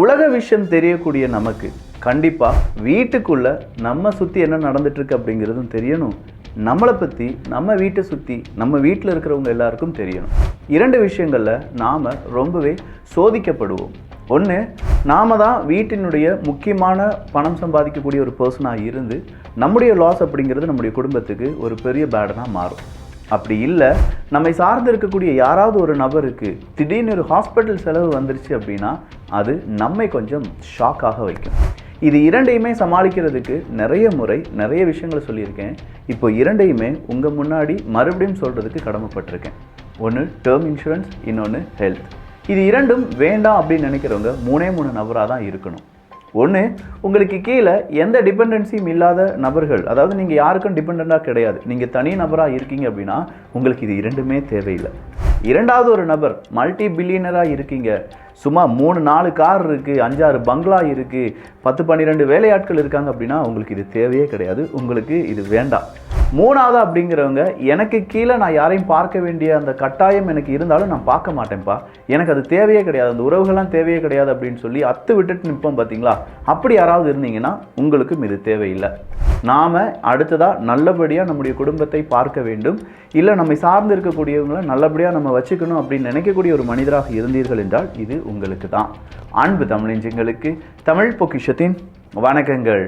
உலக விஷயம் தெரியக்கூடிய நமக்கு கண்டிப்பாக வீட்டுக்குள்ளே நம்ம சுற்றி என்ன நடந்துட்டுருக்கு அப்படிங்கிறதும் தெரியணும். நம்மளை பற்றி நம்ம வீட்டை சுற்றி நம்ம வீட்டில் இருக்கிறவங்க எல்லாருக்கும் தெரியணும். 2 விஷயங்களில் நாம் ரொம்பவே சோதிக்கப்படுவோம். ஒன்று, நாம் தான் வீட்டினுடைய முக்கியமான பணம் சம்பாதிக்கக்கூடிய ஒரு பர்சனாக இருந்து நம்முடைய லாஸ் அப்படிங்கிறது நம்முடைய குடும்பத்துக்கு ஒரு பெரிய பேடனாக மாறும். அப்படி இல்லை, நம்மை சார்ந்து இருக்கக்கூடிய யாராவது ஒரு நபருக்கு திடீர்னு ஒரு ஹாஸ்பிட்டல் செலவு வந்துருச்சு அப்படின்னா அது நம்மை கொஞ்சம் ஷாக்காக வைக்கும். இது 2ஐயுமே சமாளிக்கிறதுக்கு நிறைய விஷயங்களை சொல்லியிருக்கேன். இப்போ 2ஐயுமே உங்கள் முன்னாடி மறுபடியும் சொல்கிறதுக்கு கடமைப்பட்டிருக்கேன். ஒன்று டேர்ம் இன்சூரன்ஸ், இன்னொன்று ஹெல்த். இது 2ம் வேண்டாம் அப்படின்னு நினைக்கிறவங்க 3 நபராக தான் இருக்கணும். ஒன்று, உங்களுக்கு கீழே எந்த டிபெண்டன்சியும் இல்லாத நபர்கள், அதாவது நீங்கள் யாருக்கும் டிபெண்டாக கிடையாது, நீங்கள் தனி நபராக இருக்கீங்க அப்படின்னா உங்களுக்கு இது 2மே தேவையில்லை. 2வது ஒரு நபர் மல்டி பில்லியனராக இருக்கீங்க, சும்மா 3-4 கார் இருக்குது, 5-6 பங்களா இருக்குது, 10-12 வேலையாட்கள் இருக்காங்க அப்படின்னா உங்களுக்கு இது தேவையே கிடையாது, உங்களுக்கு இது வேண்டாம். 3வது அப்படிங்கிறவங்க, எனக்கு கீழே நான் யாரையும் பார்க்க வேண்டிய அந்த கட்டாயம் எனக்கு இருந்தாலும் நான் பார்க்க மாட்டேன்ப்பா, எனக்கு அது தேவையே கிடையாது, அந்த உறவுகள்லாம் தேவையே கிடையாது அப்படின்னு சொல்லி அத்து விட்டுட்டு நிற்போம் பார்த்தீங்களா, அப்படி யாராவது இருந்தீங்கன்னா உங்களுக்கும் இது தேவையில்லை. நாம் அடுத்ததாக நல்லபடியாக நம்முடைய குடும்பத்தை பார்க்க வேண்டும், இல்லை நம்மை சார்ந்து இருக்கக்கூடியவங்களை நல்லபடியாக நம்ம வச்சுக்கணும் அப்படின்னு நினைக்கக்கூடிய ஒரு மனிதராக இருந்தீர்கள் என்றால் இது உங்களுக்கு தான். அன்பு தமிழஞ்சங்களுக்கு தமிழ் பொக்கிஷத்தின் வணக்கங்கள்.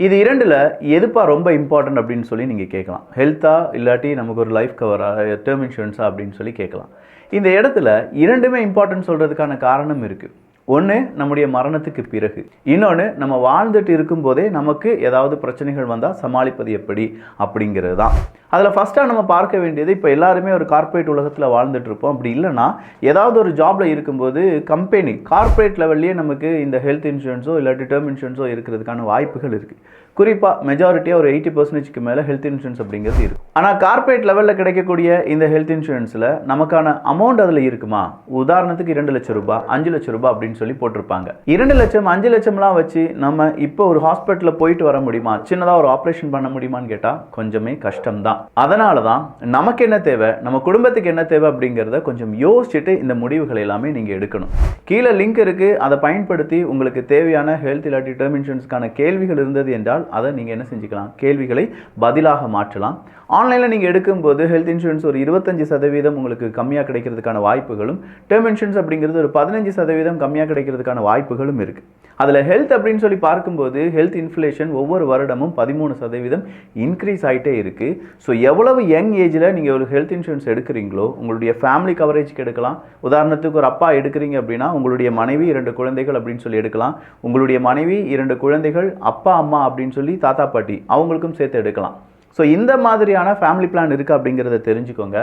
இது 2ல் எதுப்பா ரொம்ப இம்பார்ட்டன்ட் அப்படின்னு சொல்லி நீங்கள் கேட்கலாம். ஹெல்த்தா இல்லாட்டி நமக்கு ஒரு லைஃப் கவரா, டேர்ம் இன்சூரன்ஸா அப்படின்னு சொல்லி கேட்கலாம். இந்த இடத்துல 2மே இம்பார்ட்டன்ட் சொல்கிறதுக்கான காரணம் இருக்குது. ஒன்று, நம்முடைய மரணத்துக்கு பிறகு. இன்னொன்று, நம்ம வாழ்ந்துட்டு இருக்கும்போதே நமக்கு ஏதாவது பிரச்சனைகள் வந்தால் சமாளிப்பது எப்படி அப்படிங்கிறது தான். அதில் ஃபஸ்ட்டாக நம்ம பார்க்க வேண்டியது, இப்போ எல்லாருமே ஒரு கார்ப்பரேட் உலகத்தில் வாழ்ந்துட்டு இருப்போம். அப்படி இல்லைன்னா ஏதாவது ஒரு ஜாபில் இருக்கும்போது கம்பெனி கார்ப்பரேட் லெவல்லையே நமக்கு இந்த ஹெல்த் இன்சூரன்ஸோ இல்லாட்டி டேர்ம் இன்சூரன்ஸோ இருக்கிறதுக்கான வாய்ப்புகள் இருக்குது. குறிப்பாக மெஜாரிட்டியாக ஒரு 80%க்கு மேலே ஹெல்த் இன்சூரன்ஸ் அப்படிங்கிறது இருக்குது. ஆனால் கார்ப்பரேட் லெவலில் கிடைக்கக்கூடிய இந்த ஹெல்த் இன்சூரன்ஸில் நமக்கான அமௌண்ட் அதில் இருக்குமா? உதாரணத்துக்கு 2 லட்சம் ரூபாய், 5 லட்சம் ரூபாய் அப்படின்னு சொல்லி போட்டிருப்பாங்க. 2 லட்சம் 5 லட்சம்லாம் வச்சு நம்ம இப்போ ஒரு ஹாஸ்பிட்டலில் போயிட்டு வர முடியுமா? சின்னதாக ஒரு ஆப்ரேஷன் பண்ண முடியுமான்னு கேட்டால் கொஞ்சமே கஷ்டம்தான். அதனால தான் நமக்கு என்ன தேவை, நம்ம குடும்பத்துக்கு என்ன தேவை அப்படிங்கிறத கொஞ்சம் யோசிச்சுட்டு இந்த முடிவுகளை எல்லாமே நீங்கள் எடுக்கணும். கீழே லிங்க் இருக்குது, அதை பயன்படுத்தி உங்களுக்கு தேவையான ஹெல்த் இல்லாட்டி டேர்ம் இன்சூரன்ஸ்க்கான கேள்விகள் இருந்தது என்றால் அதை நீங்கள் என்ன செஞ்சுக்கலாம், கேள்விகளை பதிலாக மாற்றலாம். ஆன்லைனில் நீங்கள் எடுக்கும்போது ஹெல்த் இன்சூரன்ஸ் ஒரு 25% உங்களுக்கு கம்மியாக கிடைக்கிறதுக்கான வாய்ப்புகளும், டேர்ம் இன்சூரன்ஸ் அப்படிங்கிறது ஒரு 15% கம்மியாக கிடைக்கிறதுக்கான வாய்ப்புகளும் இருக்குது. அதில் ஹெல்த் அப்படின்னு சொல்லி பார்க்கும்போது ஹெல்த் இன்ஃப்ளேஷன் ஒவ்வொரு வருடமும் 13% இன்க்ரீஸ் ஆகிட்டே இருக்குது. ஸோ எவ்வளவு யங் ஏஜில் நீங்கள் ஒரு ஹெல்த் இன்சூரன்ஸ் எடுக்கிறீங்களோ உங்களுடைய ஃபேமிலி கவரேஜ்க்கு எடுக்கலாம். உதாரணத்துக்கு ஒரு அப்பா எடுக்கிறீங்க அப்படின்னா உங்களுடைய மனைவி 2 குழந்தைகள் அப்படின்னு சொல்லி எடுக்கலாம். உங்களுடைய மனைவி 2 குழந்தைகள், அப்பா அம்மா அப்படின்னு சொல்லி தாத்தா பாட்டி அவங்களுக்கும் சேர்த்து எடுக்கலாம். ஸோ இந்த மாதிரியான ஃபேமிலி பிளான் இருக்குது அப்படிங்கிறத தெரிஞ்சுக்கோங்க.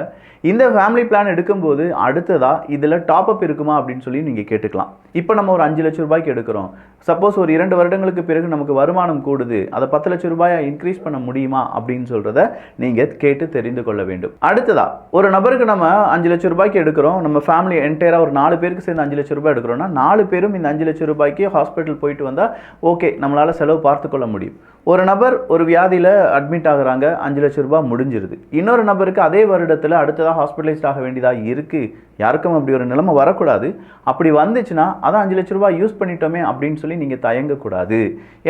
இந்த ஃபேமிலி பிளான் எடுக்கும்போது அடுத்ததாக இதில் டாப்அப் இருக்குமா அப்படின்னு சொல்லி நீங்கள் கேட்டுக்கலாம். இப்போ நம்ம ஒரு 5 லட்சம் ரூபாய்க்கு எடுக்கிறோம், சப்போஸ் ஒரு 2 வருடங்களுக்கு பிறகு நமக்கு வருமானம் கூடுது, அதை 10 லட்சம் ரூபாயை இன்க்ரீஸ் பண்ண முடியுமா அப்படின்னு சொல்கிறத நீங்கள் கேட்டு தெரிந்து கொள்ள வேண்டும். அடுத்ததாக ஒரு நபருக்கு நம்ம 5 லட்சம் ரூபாய்க்கு எடுக்கிறோம், நம்ம ஃபேமிலி என்டையராக ஒரு 4 பேருக்கு சேர்ந்து 5 லட்சம் ரூபாய் எடுக்கிறோம்னா 4 பேரும் இந்த 5 லட்சம் ரூபாய்க்கு ஹாஸ்பிட்டல் போயிட்டு வந்தால் ஓகே, நம்மளால் செலவு பார்த்துக்கொள்ள முடியும். ஒரு நபர் ஒரு வியாதியில் அட்மிட் ஆகுறாங்க, 5 லட்சம் ரூபாய் முடிஞ்சிருது. இன்னொரு நபருக்கு அதே வருடத்தில் அடுத்ததாக ஹாஸ்பிட்டலைஸ்ட் ஆக வேண்டியதாக இருக்குது. யாருக்கும் அப்படி ஒரு நிலைமை வரக்கூடாது. அப்படி வந்துச்சுன்னா அதான் 5 லட்சம் ரூபாய் யூஸ் பண்ணிட்டோமே அப்படின்னு சொல்லி நீங்கள் தயங்கக்கூடாது.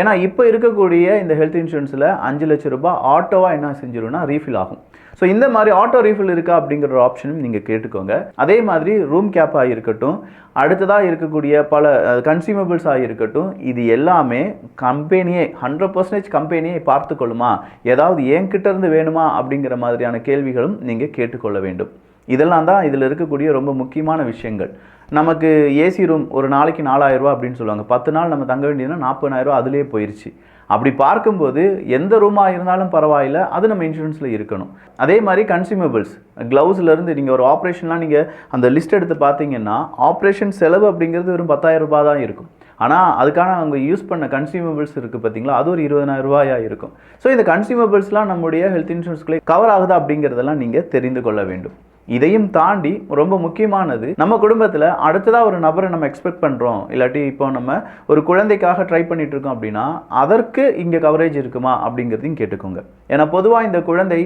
ஏன்னா இப்போ இருக்கக்கூடிய இந்த ஹெல்த் இன்சூரன்ஸில் 5 லட்சம் ரூபாய் ஆட்டோவாக என்ன செஞ்சிரும்னா ரீஃபில் ஆகும். ஸோ இந்த மாதிரி ஆட்டோ ரீஃபில் இருக்கா அப்படிங்கிற ஒரு ஆப்ஷனும் நீங்கள் கேட்டுக்கோங்க. அதே மாதிரி ரூம் கேப்பாக இருக்கட்டும், அடுத்ததாக இருக்கக்கூடிய பல கன்சியூமபிள்ஸாக இருக்கட்டும், இது எல்லாமே கம்பெனியே 100% கம்பெனியை பார்த்து கொள்ளுமா, ஏதாவது என்கிட்ட இருந்து வேணுமா அப்படிங்கிற மாதிரியான கேள்விகளும் நீங்கள் கேட்டுக்கொள்ள வேண்டும். இதெல்லாம் தான் இதில் இருக்கக்கூடிய ரொம்ப முக்கியமான விஷயங்கள். நமக்கு ஏசி ரூம் ஒரு நாளைக்கு 4000 ரூபா அப்படின்னு சொல்லுவாங்க. 10 நாள் நம்ம தங்க வேண்டியதுன்னா 40,000 ரூபா அதிலே போயிடுச்சு. அப்படி பார்க்கும்போது எந்த ரூமாக இருந்தாலும் பரவாயில்லை, அது நம்ம இன்சூரன்ஸில் இருக்கணும். அதே மாதிரி கன்சியூமபிள்ஸ், க்ளவுஸ்லேருந்து நீங்கள் ஒரு ஆப்ரேஷன்லாம் நீங்கள் அந்த லிஸ்ட் எடுத்து பார்த்தீங்கன்னா ஆப்ரேஷன் செலவு அப்படிங்கிறது வெறும் 10,000 ரூபா தான் இருக்கும். ஆனால் அதுக்கான அவங்க யூஸ் பண்ண கன்சியூமபிள்ஸ் இருக்குது பார்த்தீங்களா, அது ஒரு 20,000 ரூபாயாக இருக்கும். ஸோ இந்த கன்சியூமபிள்ஸ்லாம் நம்முடைய ஹெல்த் இன்சூரன்ஸ்க்குள்ளே கவர் ஆகுதா அப்படிங்கிறதெல்லாம் நீங்கள் தெரிந்து கொள்ள வேண்டும். இதையும் தாண்டி ரொம்ப முக்கியமானது, நம்ம குடும்பத்தில் அடுத்ததாக ஒரு நபரை நம்ம எக்ஸ்பெக்ட் பண்ணுறோம், இல்லாட்டி இப்போ நம்ம ஒரு குழந்தைக்காக ட்ரை பண்ணிட்டு இருக்கோம் அப்படின்னா அதற்கு இங்கே கவரேஜ் இருக்குமா அப்படிங்கிறதையும் கேட்டுக்கோங்க. ஏன்னா பொதுவாக இந்த குழந்தை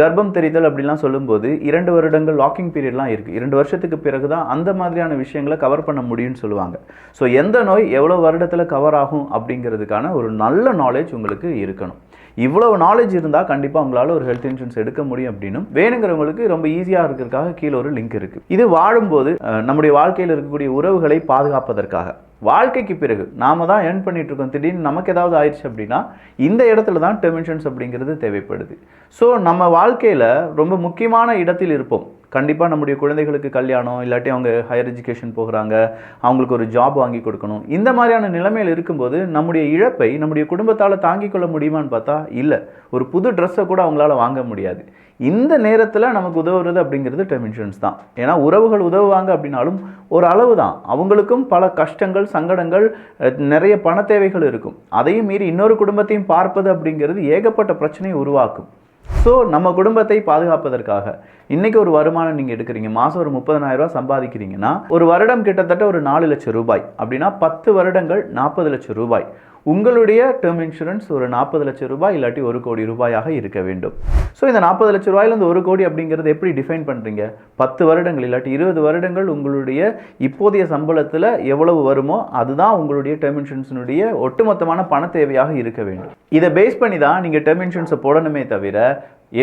கர்ப்பம் தெரிதல் அப்படிலாம் சொல்லும்போது 2 வருடங்கள் லாக்கிங் பீரியட்லாம் இருக்குது. 2 வருஷத்துக்கு பிறகு தான் அந்த மாதிரியான விஷயங்களை கவர் பண்ண முடியும்னு சொல்லுவாங்க. ஸோ எந்த நோய் எவ்வளோ வருடத்தில் கவர் ஆகும் அப்படிங்கிறதுக்கான ஒரு நல்ல நாலேஜ் உங்களுக்கு இருக்கணும். இவ்வளவு நாலேஜ் இருந்தால் கண்டிப்பாக உங்களால் ஒரு ஹெல்த் இன்சூரன்ஸ் எடுக்க முடியும் அப்படின்னும் வேணுங்கிறவங்களுக்கு ரொம்ப ஈஸியாக இருக்கிறதுக்காக கீழே ஒரு லிங்க் இருக்குது. இது வாழும்போது நம்முடைய வாழ்க்கையில் இருக்கக்கூடிய உறவுகளை பாதுகாப்பதற்காக, வாழ்க்கைக்கு பிறகு நாம தான் ஏர்ன் பண்ணிட்டு இருக்கோம், திடீர்னு நமக்கு ஏதாவது ஆயிடுச்சு அப்படின்னா இந்த இடத்துல தான் டெர்ம் இன்சூரன்ஸ் அப்படிங்கிறது தேவைப்படுது. ஸோ நம்ம வாழ்க்கையில் ரொம்ப முக்கியமான இடத்தில் இருப்போம். கண்டிப்பாக நம்முடைய குழந்தைகளுக்கு கல்யாணம், இல்லாட்டி அவங்க ஹையர் எஜுகேஷன் போகிறாங்க, அவங்களுக்கு ஒரு ஜாப் வாங்கி கொடுக்கணும், இந்த மாதிரியான நிலைமையில் இருக்கும்போது நம்முடைய இழப்பை நம்முடைய குடும்பத்தால் தாங்கிக் கொள்ள முடியுமான்னு பார்த்தா இல்லை. ஒரு புது ட்ரெஸ்ஸை கூட அவங்களால வாங்க முடியாது. இந்த நேரத்தில் நமக்கு உதவுறது அப்படிங்கிறது டெர்ம் இன்சூரன்ஸ் தான். ஏன்னா உறவுகள் உதவுவாங்க அப்படின்னாலும் ஒரு அளவு தான். அவங்களுக்கும் பல கஷ்டங்கள், சங்கடங்கள், நிறைய பண தேவைகள் இருக்கும். அதையும் மீறி இன்னொரு குடும்பத்தையும் பார்ப்பது அப்படிங்கிறது ஏகப்பட்ட பிரச்சனையை உருவாக்கும். ஸோ நம்ம குடும்பத்தை பாதுகாப்பதற்காக இன்றைக்கி ஒரு வருமானம் நீங்கள் எடுக்கிறீங்க, மாதம் ஒரு 30,000 ரூபா சம்பாதிக்கிறீங்கன்னா ஒரு வருடம் கிட்டத்தட்ட ஒரு 4 லட்சம் ரூபாய் அப்படின்னா 10 வருடங்கள் 40 லட்சம் ரூபாய். உங்களுடைய டேர்ம் இன்சூரன்ஸ் ஒரு 40 லட்சம் ரூபாய் இல்லாட்டி 1 கோடி ரூபாயாக இருக்க வேண்டும். ஸோ இந்த 40 லட்சம் ரூபாயிலேருந்து 1 கோடி அப்படிங்கிறது எப்படி டிஃபைன் பண்ணுறீங்க? 10 வருடங்கள் இல்லாட்டி 20 வருடங்கள் உங்களுடைய இப்போதைய சம்பளத்தில் எவ்வளவு வருமோ அதுதான் உங்களுடைய டேர்ம் இன்சூரன்ஸினுடைய ஒட்டுமொத்தமான பண தேவையாக இருக்க வேண்டும். இதை பேஸ் பண்ணி தான் நீங்கள் டேர்ம் இன்சூரன்ஸை போடணுமே தவிர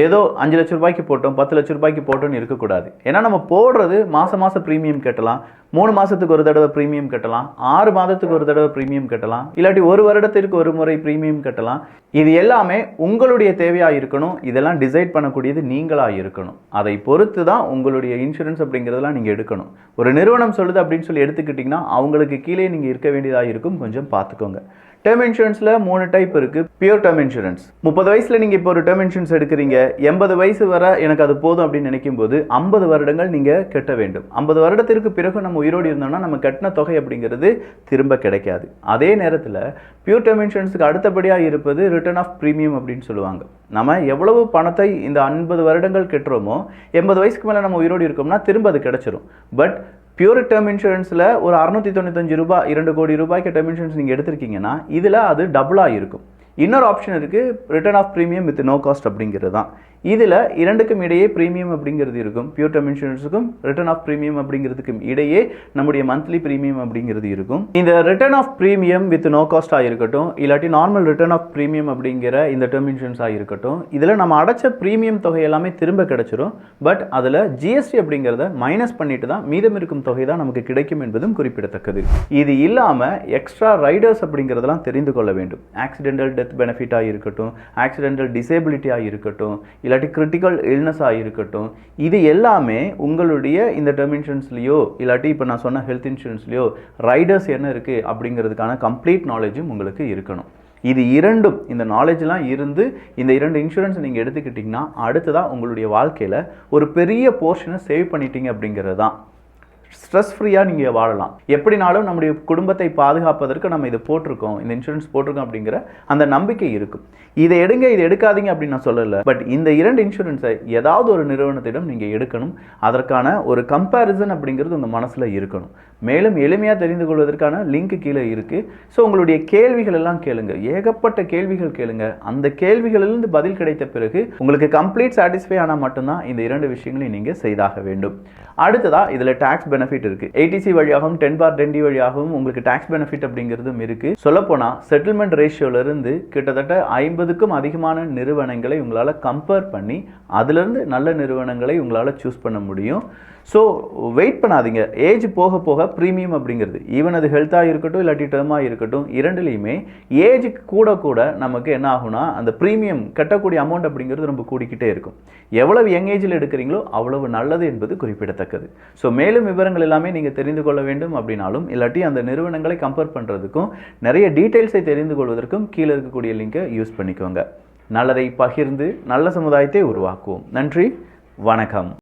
ஏதோ 5 லட்சம் ரூபாய்க்கு போட்டோம், 10 லட்சம் ரூபாய்க்கு போட்டோன்னு இருக்கக்கூடாது. ஏன்னா நம்ம போடுறது மாதம் ப்ரீமியம் கட்டலாம், 3 மாதத்துக்கு ஒரு தடவை ப்ரீமியம் கட்டலாம், 6 மாதத்துக்கு ஒரு தடவை ப்ரீமியம் கட்டலாம், இல்லாட்டி 1 வருடத்திற்கு ஒரு முறை ப்ரீமியம் கட்டலாம். இது எல்லாமே உங்களுடைய தேவையாக இருக்கணும். இதெல்லாம் டிசைட் பண்ணக்கூடியது நீங்களாக இருக்கணும். அதை பொறுத்து தான் உங்களுடைய இன்சூரன்ஸ் அப்படிங்கிறதெல்லாம் நீங்கள் எடுக்கணும். ஒரு நிறுவனம் சொல்லுது அப்படின்னு சொல்லி எடுத்துக்கிட்டிங்கன்னா அவங்களுக்கு கீழே நீங்கள் இருக்க வேண்டியதாக இருக்கும். கொஞ்சம் பார்த்துக்கோங்க. டேர்ம் இன்சூரன்ஸில் 3 டைப் இருக்குது. பியூர் டேர்ம் இன்சூரன்ஸ், 30 வயசில் நீங்கள் இப்போ ஒரு டேர்ம் இன்சூரன்ஸ் எடுக்கிறீங்க, 80 வயசு வரை எனக்கு அது போதும் அப்படின்னு நினைக்கும் போது 50 வருடங்கள் நீங்கள் கட்ட வேண்டும். 50 வருடத்திற்கு பிறகு நம்ம உயிரோடு இருந்தோம்னா நம்ம கட்டின தொகை அப்படிங்கிறது திரும்ப கிடைக்காது. அதே நேரத்தில் பியூர் டேர்ம் இன்சூரன்ஸுக்கு அடுத்தபடியாக இருப்பது ரிட்டர்ன் ஆஃப் ப்ரீமியம் அப்படின்னு சொல்லுவாங்க. நம்ம எவ்வளவு பணத்தை இந்த 50 வருடங்கள் கட்டுறோமோ 80 வயசுக்கு மேலே நம்ம உயிரோடு இருக்கோம்னா திரும்ப அது கிடைச்சிரும். பட் பியூர் டேர்ம் இன்சூரன்ஸில் ஒரு 695 ரூபாய் 2 கோடி ரூபாய்க்கு டேர்ம் இன்சூரன்ஸ் நீங்கள் எடுத்திருக்கீங்கன்னா இதில் அது டபுளாக இருக்கும். இன்னொரு ஆப்ஷன் இருக்குது, return of premium with no cost அப்படிங்கிறது தான். இதில் இரண்டுக்கும் இடையே ப்ரீமியம் அப்படிங்கிறது இருக்கும். பியூர் டேர்ம் இன்சூரன்ஸுக்கும் ரிட்டர்ன் ஆஃப் ப்ரீமியம் அப்படிங்கிறதுக்கும் இடையே நம்முடைய மந்த்லி ப்ரீமியம் அப்படிங்கிறது இருக்கும். இந்த return of premium with no காஸ்ட்டாக இருக்கட்டும், இல்லாட்டி நார்மல் ரிட்டர்ன் ஆஃப் ப்ரீமியம் அப்படிங்கிற இந்த டேர்ம் இன்சூரன்ஸாக இருக்கட்டும், இதில் நம்ம அடைச்ச ப்ரீமியம் தொகை எல்லாமே திரும்ப கிடைச்சிரும். பட் அதில் ஜிஎஸ்டி அப்படிங்கிறத மைனஸ் பண்ணிட்டு தான் மீதம் இருக்கும் தொகை தான் நமக்கு கிடைக்கும் என்பதும் குறிப்பிடத்தக்கது. இது இல்லாமல் எக்ஸ்ட்ரா ரைடர்ஸ் அப்படிங்கிறதெல்லாம் தெரிந்து கொள்ள வேண்டும். ஆக்சிடென்டல் டெத் பெனிஃபிட்டாக இருக்கட்டும், ஆக்சிடென்டல் டிசேபிலிட்டியாக இருக்கட்டும், இல்லாட்டி கிரிட்டிக்கல் இல்னஸாக இருக்கட்டும், இது எல்லாமே உங்களுடைய இந்த டேர்ம் இன்சூரன்ஸ்லையோ இல்லாட்டி இப்போ நான் சொன்ன ஹெல்த் இன்சூரன்ஸ்லையோ ரைடர்ஸ் என்ன இருக்குது அப்படிங்கிறதுக்கான கம்ப்ளீட் நாலேஜும் உங்களுக்கு இருக்கணும். இது இரண்டும், இந்த நாலேஜ்லாம் இருந்து இந்த 2 இன்சூரன்ஸ் நீங்கள் எடுத்துக்கிட்டிங்கன்னா அடுத்ததான் உங்களுடைய வாழ்க்கையில் ஒரு பெரிய போர்ஷனை சேவ் பண்ணிட்டீங்க அப்படிங்கிறது தான். ஸ்ட்ரெஸ் ஃப்ரீயாக நீங்கள் வாழலாம். எப்படினாலும் நம்முடைய குடும்பத்தை பாதுகாப்பதற்கு நம்ம இதை போட்டிருக்கோம், இந்த இன்சூரன்ஸ் போட்டிருக்கோம் அப்படிங்கிற அந்த நம்பிக்கை இருக்கும். இதை எடுங்க, இதை எடுக்காதீங்க அப்படின்னு நான் சொல்லலை. பட் இந்த 2 இன்சூரன்ஸை ஏதாவது ஒரு நிறுவனத்திடம் நீங்கள் எடுக்கணும். அதற்கான ஒரு கம்பேரிசன் அப்படிங்கிறது உங்கள் மனசில் இருக்கணும். மேலும் எளிமையாக தெரிந்து கொள்வதற்கான லிங்க் கீழே இருக்குது. ஸோ உங்களுடைய கேள்விகள் எல்லாம் கேளுங்க, ஏகப்பட்ட கேள்விகள் கேளுங்க. அந்த கேள்விகளிலிருந்து பதில் கிடைத்த பிறகு உங்களுக்கு கம்ப்ளீட் சாட்டிஸ்ஃபை ஆனால் மட்டும்தான் இந்த 2 விஷயங்களையும் நீங்கள் செய்தாக வேண்டும். அடுத்ததாக இதில் டாக்ஸ் பெனிஃபிட் இருக்குது. ATC வழியாகவும் 10(10D) வழியாகவும் உங்களுக்கு டாக்ஸ் பெனிஃபிட் அப்படிங்கிறதும் இருக்குது. சொல்லப்போனால் செட்டில்மெண்ட் ரேஷியோலேருந்து கிட்டத்தட்ட 50க்கும் அதிகமான நிறுவனங்களை உங்களால் கம்பேர் பண்ணி அதிலிருந்து நல்ல நிறுவனங்களை உங்களால் சூஸ் பண்ண முடியும். ஸோ வெயிட் பண்ணாதீங்க. ஏஜ் போக போக ப்ரீமியம் அப்படிங்கிறது ஈவன் அது ஹெல்த்தாக இருக்கட்டும் இல்லாட்டி டேர்மாக இருக்கட்டும், இரண்டுலேயுமே ஏஜுக்கு கூட கூட நமக்கு என்ன ஆகும்னா அந்த ப்ரீமியம் கட்டக்கூடிய அமௌண்ட் அப்படிங்கிறது ரொம்ப கூடிக்கிட்டே இருக்கும். எவ்வளவு யங் ஏஜில் எடுக்கிறீங்களோ அவ்வளவு நல்லது என்பது குறிப்பிடத்தக்கது. ஸோ மேலும் விவரங்கள் எல்லாமே நீங்கள் தெரிந்து கொள்ள வேண்டும் அப்படின்னாலும் இல்லாட்டி அந்த நிறுவனங்களை கம்பேர் பண்ணுறதுக்கும் நிறைய டீட்டெயில்ஸை தெரிந்து கொள்வதற்கும் கீழே இருக்கக்கூடிய லிங்கை யூஸ் பண்ணிக்கோங்க. நல்லதை பகிர்ந்து நல்ல சமுதாயத்தை உருவாக்குவோம். நன்றி, வணக்கம்.